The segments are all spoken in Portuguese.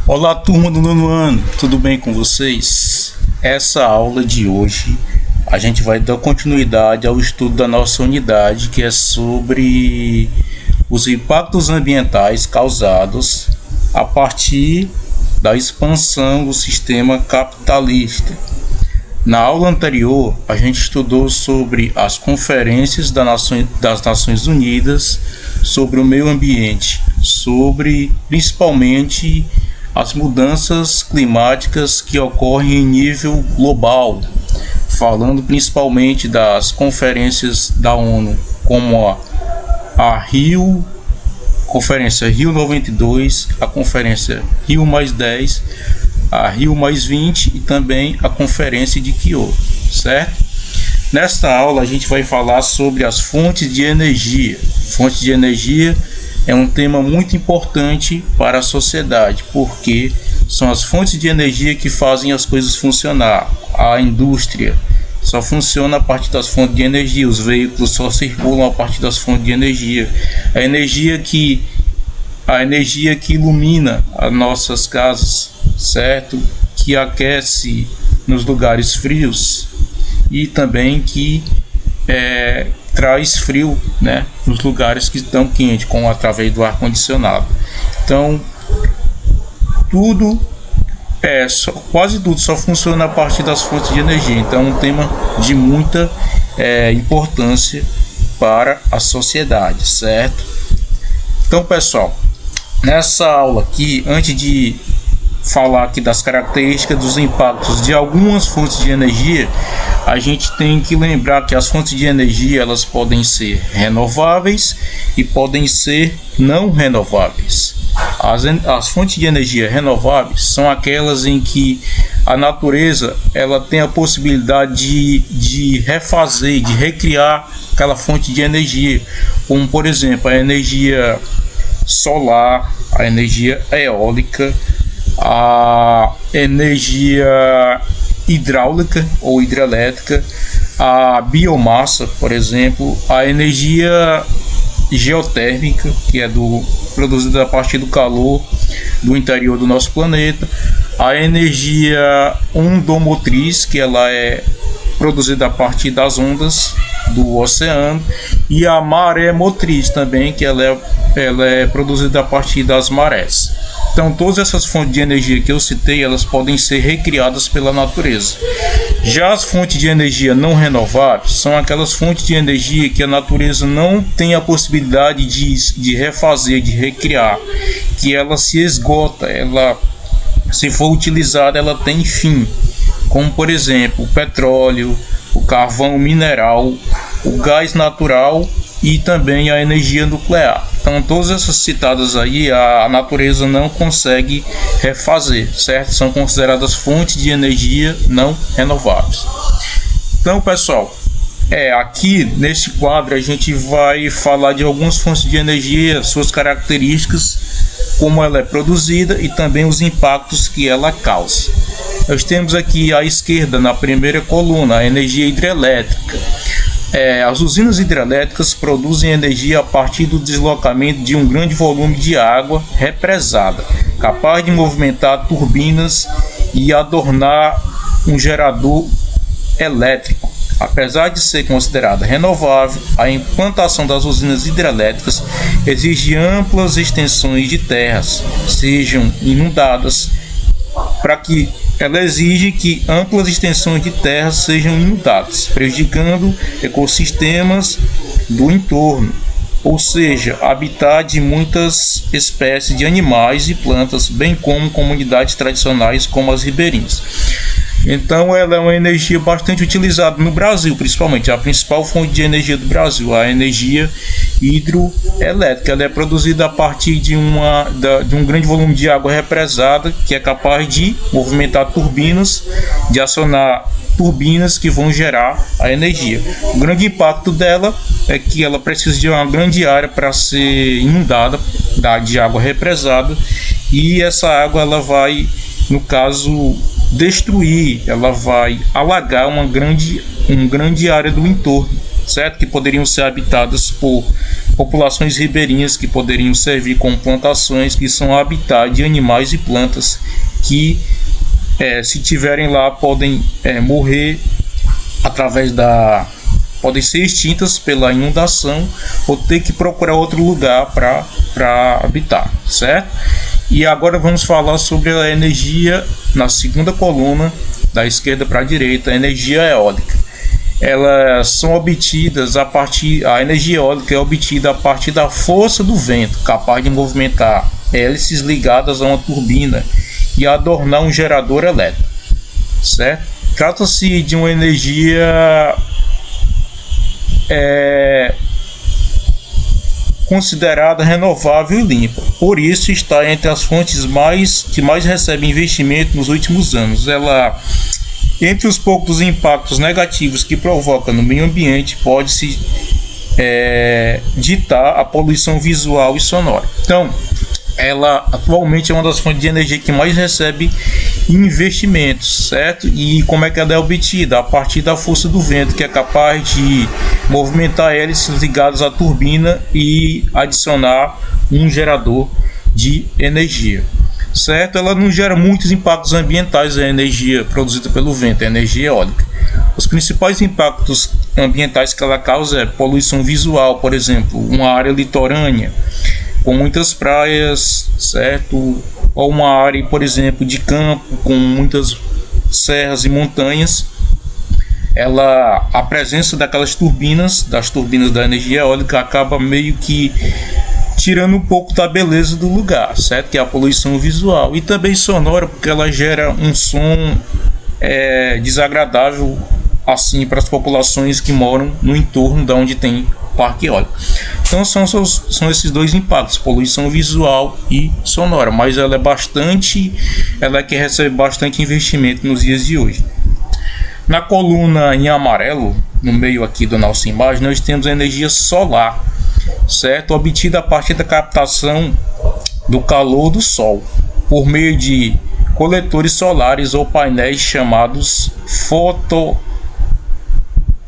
Olá, turma do nono ano, tudo bem com vocês? Essa aula de hoje a gente vai dar continuidade ao estudo da nossa unidade, que é sobre os impactos ambientais causados a partir da expansão do sistema capitalista. Na aula anterior, a gente estudou sobre as conferências das Nações Unidas sobre o meio ambiente, sobre principalmente as mudanças climáticas que ocorrem em nível global, falando principalmente das conferências da ONU, como a Conferência Rio 92, a Conferência Rio +10, a Rio +20 e também a Conferência de Kyoto, certo? Nesta aula a gente vai falar sobre as fontes de energia. Fontes de energia é um tema muito importante para a sociedade, porque são as fontes de energia que fazem as coisas funcionar. A indústria só funciona a partir das fontes de energia, os veículos só circulam a partir das fontes de energia. A energia que ilumina as nossas casas, certo? Que aquece nos lugares frios e também que traz frio, né, nos lugares que estão quentes, como através do ar-condicionado. Então, quase tudo só funciona a partir das fontes de energia. Então, é um tema de muita importância para a sociedade, certo? Então, pessoal, nessa aula aqui, antes de falar aqui das características dos impactos de algumas fontes de energia, a gente tem que lembrar que as fontes de energia elas podem ser renováveis e podem ser não renováveis. As fontes de energia renováveis são aquelas em que a natureza ela tem a possibilidade de refazer, de recriar aquela fonte de energia, como por exemplo a energia solar, a energia eólica, a energia hidráulica ou hidrelétrica, a biomassa, por exemplo, a energia geotérmica, que é produzida a partir do calor do interior do nosso planeta, a energia ondomotriz, que ela é produzida a partir das ondas do oceano, e a maré motriz também, que ela é produzida a partir das marés. Então, todas essas fontes de energia que eu citei, elas podem ser recriadas pela natureza. Já as fontes de energia não renováveis são aquelas fontes de energia que a natureza não tem a possibilidade de refazer, de recriar, que ela se esgota, se for utilizada, ela tem fim, como por exemplo o petróleo, o carvão mineral, o gás natural e também a energia nuclear. Então, todas essas citadas aí, a natureza não consegue refazer, certo? São consideradas fontes de energia não renováveis. Então, pessoal, aqui neste quadro a gente vai falar de algumas fontes de energia, suas características, como ela é produzida e também os impactos que ela causa. Nós temos aqui à esquerda, na primeira coluna, a energia hidrelétrica. As usinas hidrelétricas produzem energia a partir do deslocamento de um grande volume de água represada, capaz de movimentar turbinas e adornar um gerador elétrico. Apesar de ser considerada renovável, a implantação das usinas hidrelétricas exige amplas extensões de terras sejam inundadas. Ela exige que amplas extensões de terras sejam inundadas, prejudicando ecossistemas do entorno, ou seja, habitat de muitas espécies de animais e plantas, bem como comunidades tradicionais como as ribeirinhas. Então, ela é uma energia bastante utilizada no Brasil, principalmente a principal fonte de energia do Brasil, a energia hidroelétrica. Ela é produzida a partir de um grande volume de água represada, que é capaz de movimentar turbinas, de acionar turbinas que vão gerar a energia. O grande impacto dela é que ela precisa de uma grande área para ser inundada de água represada, e essa água ela vai, no caso, destruir, ela vai alagar uma grande área do entorno, certo? Que poderiam ser habitadas por populações ribeirinhas que poderiam servir como plantações, que são habitat de animais e plantas que, se tiverem lá, podem morrer através podem ser extintas pela inundação ou ter que procurar outro lugar para habitar, certo? E agora vamos falar sobre a energia na segunda coluna, da esquerda para a direita, a energia eólica. Elas são obtidas a energia eólica é obtida a partir da força do vento, capaz de movimentar hélices ligadas a uma turbina e adornar um gerador elétrico, certo? Trata-se de uma energia considerada renovável e limpa. Por isso está entre as fontes que mais recebem investimento nos últimos anos. Ela, entre os poucos impactos negativos que provoca no meio ambiente, pode-se ditar a poluição visual e sonora. Então, ela atualmente é uma das fontes de energia que mais recebe investimentos, certo? E como é que ela é obtida? A partir da força do vento, que é capaz de movimentar hélices ligadas à turbina e adicionar um gerador de energia, certo? Ela não gera muitos impactos ambientais, a energia produzida pelo vento, a energia eólica. Os principais impactos ambientais que ela causa é poluição visual, por exemplo, uma área litorânea com muitas praias, certo? Ou uma área, por exemplo, de campo com muitas serras e montanhas. A presença das turbinas da energia eólica acaba meio que tirando um pouco da beleza do lugar, certo? Que é a poluição visual e também sonora, porque ela gera um som desagradável assim para as populações que moram no entorno de onde tem parque eólico. Então são esses dois impactos, poluição visual e sonora, mas ela é que recebe bastante investimento nos dias de hoje. Na coluna em amarelo, no meio aqui da nossa imagem, nós temos a energia solar, certo? Obtida a partir da captação do calor do sol por meio de coletores solares ou painéis chamados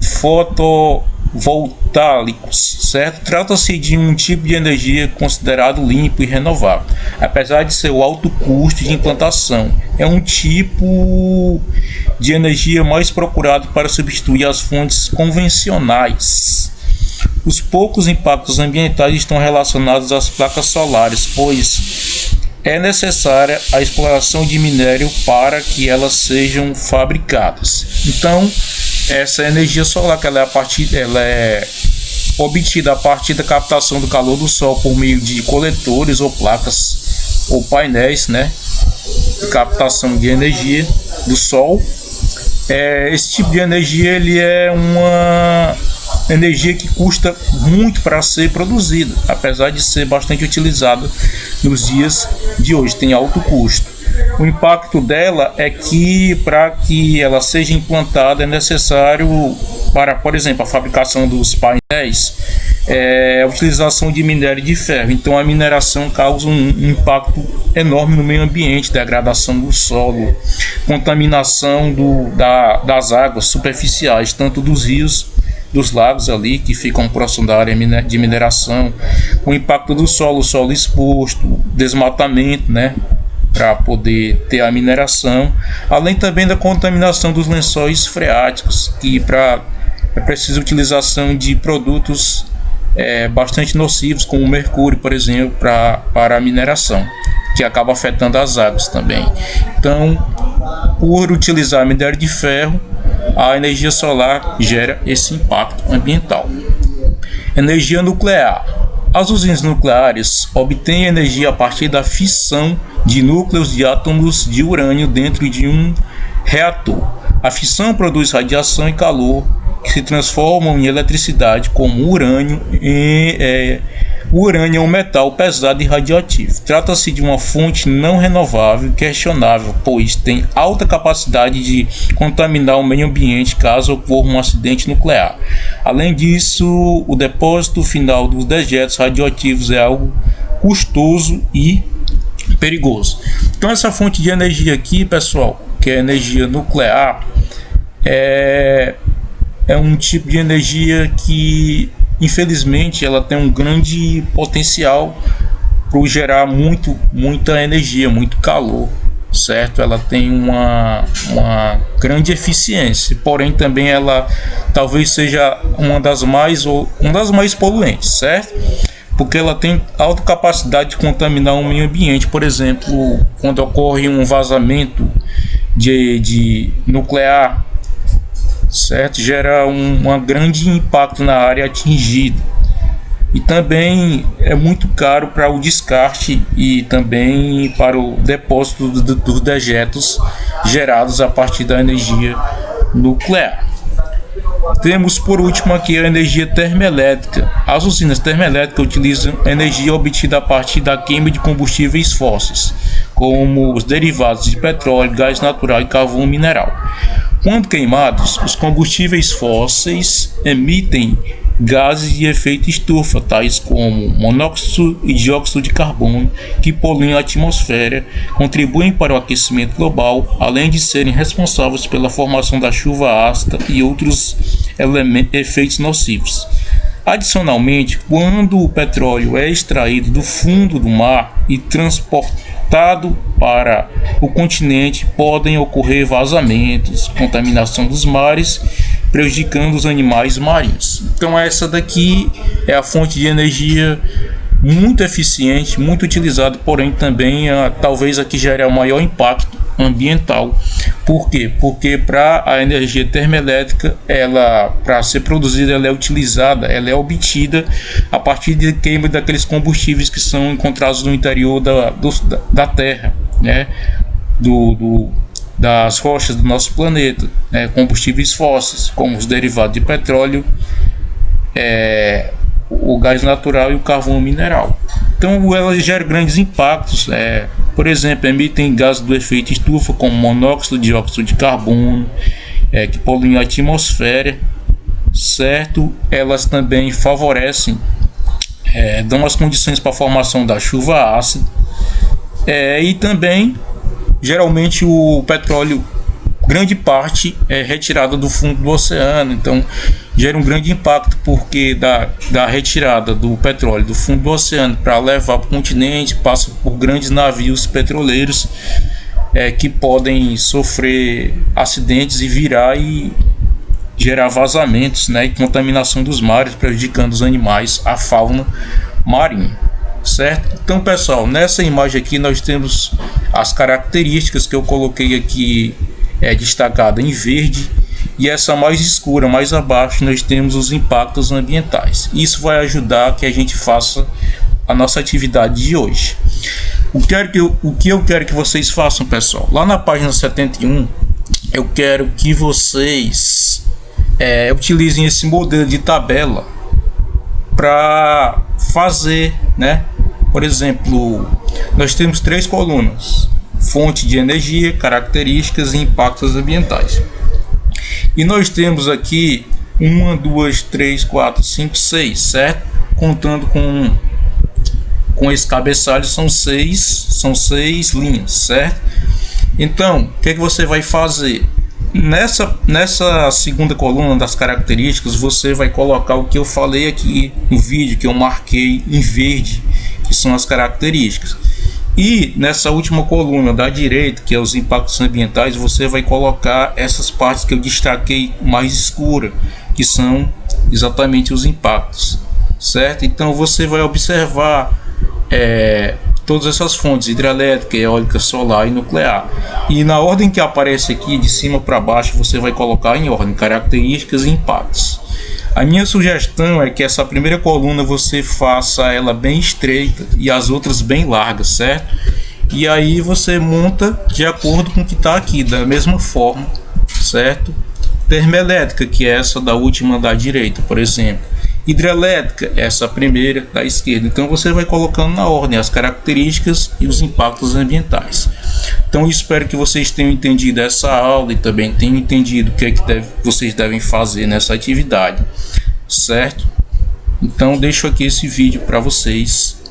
fotovoltaicos, certo? Trata-se de um tipo de energia considerado limpo e renovável, apesar de seu alto custo de implantação. É um tipo de energia mais procurado para substituir as fontes convencionais. Os poucos impactos ambientais estão relacionados às placas solares, pois é necessária a exploração de minério para que elas sejam fabricadas. Então, essa energia solar, que ela é obtida a partir da captação do calor do sol por meio de coletores ou placas ou painéis, né, de captação de energia do sol. Esse tipo de energia ele é uma energia que custa muito para ser produzida, apesar de ser bastante utilizada nos dias de hoje, tem alto custo. O impacto dela é que para que ela seja implantada é necessário, para, por exemplo, a fabricação dos painéis, a utilização de minério de ferro. Então a mineração causa um impacto enorme no meio ambiente, degradação do solo, contaminação das águas superficiais, tanto dos rios, dos lagos ali que ficam próximo da área de mineração, o impacto do solo exposto, desmatamento, né, para poder ter a mineração, além também da contaminação dos lençóis freáticos, que é preciso utilização de produtos bastante nocivos, como o mercúrio, por exemplo, para a mineração, que acaba afetando as águas também. Então, por utilizar minério de ferro, a energia solar gera esse impacto ambiental. Energia nuclear. As usinas nucleares obtêm energia a partir da fissão de núcleos de átomos de urânio dentro de um reator. A fissão produz radiação e calor que se transformam em eletricidade, como o urânio. O urânio é um metal pesado e radioativo. Trata-se de uma fonte não renovável e questionável, pois tem alta capacidade de contaminar o meio ambiente caso ocorra um acidente nuclear. Além disso, o depósito final dos dejetos radioativos é algo custoso e perigoso. Então essa fonte de energia aqui, pessoal, que é a energia nuclear, é um tipo de energia que infelizmente ela tem um grande potencial para gerar muita energia, muito calor, certo? Ela tem uma grande eficiência, porém também ela talvez seja uma das mais poluentes, certo? Porque ela tem alta capacidade de contaminar o meio ambiente. Por exemplo, quando ocorre um vazamento de nuclear, certo? Gera um grande impacto na área atingida. E também é muito caro para o descarte e também para o depósito dos dejetos gerados a partir da energia nuclear. Temos por último aqui a energia termoelétrica. As usinas termoelétricas utilizam energia obtida a partir da queima de combustíveis fósseis, como os derivados de petróleo, gás natural e carvão mineral. Quando queimados, os combustíveis fósseis emitem gases de efeito estufa, tais como monóxido e dióxido de carbono, que poluem a atmosfera, contribuem para o aquecimento global, além de serem responsáveis pela formação da chuva ácida e outros efeitos nocivos. Adicionalmente, quando o petróleo é extraído do fundo do mar e transportado para o continente, podem ocorrer vazamentos, contaminação dos mares, prejudicando os animais marinhos. Então essa daqui é a fonte de energia muito eficiente, muito utilizada, porém também talvez aqui gere o maior impacto ambiental. Por quê? Porque para a energia termoelétrica, para ser produzida, ela é utilizada, ela é obtida a partir de queima daqueles combustíveis que são encontrados no interior da Terra, né? Das rochas do nosso planeta, né? Combustíveis fósseis, como os derivados de petróleo, o gás natural e o carvão mineral. Então ela gera grandes impactos, por exemplo, emitem gases do efeito estufa, como monóxido, dióxido de carbono, que poluem a atmosfera, certo? Elas também favorecem, dão as condições para a formação da chuva ácida, e também geralmente o petróleo, grande parte é retirada do fundo do oceano, então gera um grande impacto, porque da retirada do petróleo do fundo do oceano para levar para o continente, passa por grandes navios petroleiros que podem sofrer acidentes e virar e gerar vazamentos, né, e contaminação dos mares, prejudicando os animais, a fauna marinha. Certo? Então, pessoal, nessa imagem aqui nós temos as características que eu coloquei aqui destacada em verde, e essa mais escura, mais abaixo, nós temos os impactos ambientais. Isso vai ajudar que a gente faça a nossa atividade de hoje. O que eu quero que vocês façam, pessoal, lá na página 71, eu quero que vocês utilizem esse modelo de tabela para fazer, né? Por exemplo, nós temos 3 colunas: fonte de energia, características e impactos ambientais. E nós temos aqui 1, 2, 3, 4, 5, 6, certo? Contando com esse cabeçalho, são 6 linhas, certo? Então, o que você vai fazer? Nessa segunda coluna das características, você vai colocar o que eu falei aqui no vídeo, que eu marquei em verde, que são as características. E nessa última coluna da direita, que é os impactos ambientais, você vai colocar essas partes que eu destaquei mais escura, que são exatamente os impactos, certo? Então você vai observar todas essas fontes: hidrelétrica, eólica, solar e nuclear. E na ordem que aparece aqui, de cima para baixo, você vai colocar em ordem características e impactos. A minha sugestão é que essa primeira coluna você faça ela bem estreita e as outras bem largas, certo? E aí você monta de acordo com o que está aqui, da mesma forma, certo? Termoelétrica, que é essa da última da direita, por exemplo. Hidrelétrica, essa primeira da esquerda. Então você vai colocando na ordem as características e os impactos ambientais. Então espero que vocês tenham entendido essa aula e também tenham entendido o que vocês devem fazer nessa atividade, certo? Então deixo aqui esse vídeo para vocês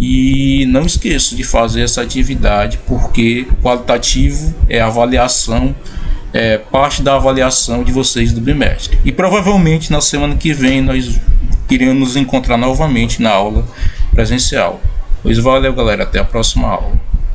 e não esqueça de fazer essa atividade, porque o qualitativo é a avaliação, parte da avaliação de vocês do bimestre. E provavelmente na semana que vem nós iremos nos encontrar novamente na aula presencial. Pois valeu, galera, até a próxima aula.